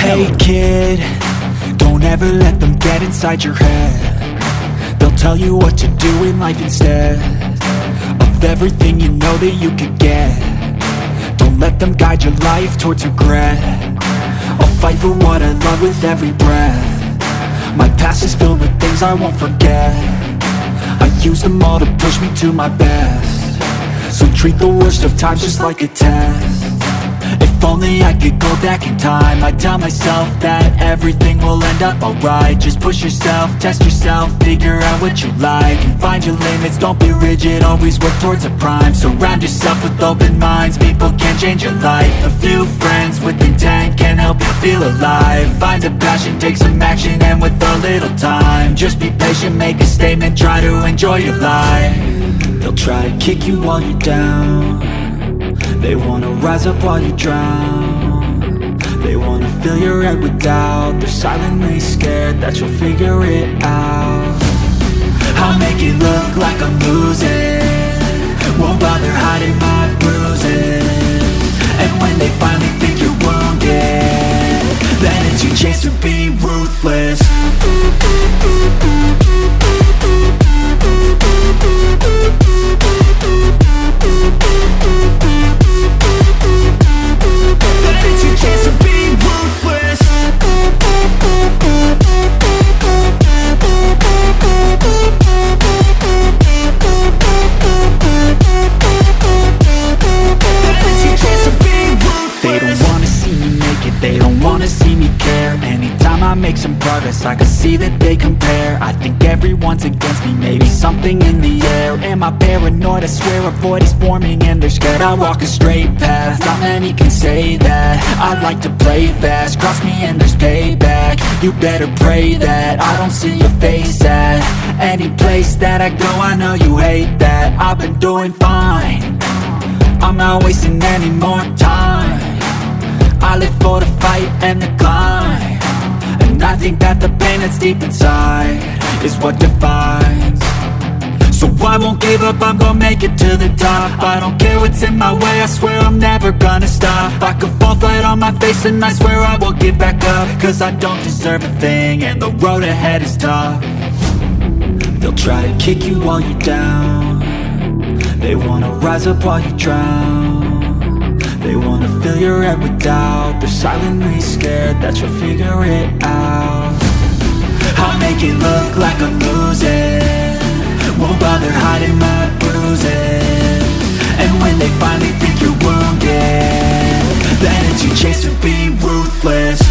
Hey kid, don't ever let them get inside your head. They'll tell you what to do in life instead of everything you know that you could get. Don't let them guide your life towards regret. I'll fight for what I love with every breath. My past is filled with things I won't forget. I use them all to push me to my best. So treat the worst of times just like a test. If only I could go back in time, I'd tell myself that everything will end up alright. Just push yourself, test yourself, figure out what you like, and find your limits, don't be rigid, always work towards a prime. Surround yourself with open minds, people can change your life. A few friends with intent can help you feel alive. Find a passion, take some action, and with a little time, just be patient, make a statement, try to enjoy your life. They'll try to kick you while you're down. They wanna rise up while you drown. They wanna fill your head with doubt. They're silently scared that you'll figure it out. I'll make it look like I'm losing, won't bother hiding my bruises. And when they finally think you're wounded, then it's your chance to be ruthless. Make some progress, I can see that they compare. I think everyone's against me, maybe something in the air. Am I paranoid? I swear a void is forming and they're scared. I walk a straight path, not many can say that. I like to play fast, cross me and there's payback. You better pray that I don't see your face at any place that I go. I know you hate that. I've been doing fine, I'm not wasting any more time. I live for the fight and the climb. And I think that the pain that's deep inside is what defines. So I won't give up, I'm gonna make it to the top. I don't care what's in my way, I swear I'm never gonna stop. I could fall flat on my face and I swear I will get back up. Cause I don't deserve a thing and the road ahead is tough. They'll try to kick you while you're down. They wanna rise up while you drown. They wanna fill your head with doubt. They're silently scared that you'll figure it out. I'll make it look like I'm losing, won't bother hiding my bruises. And when they finally think you're wounded, then it's your chance to be ruthless.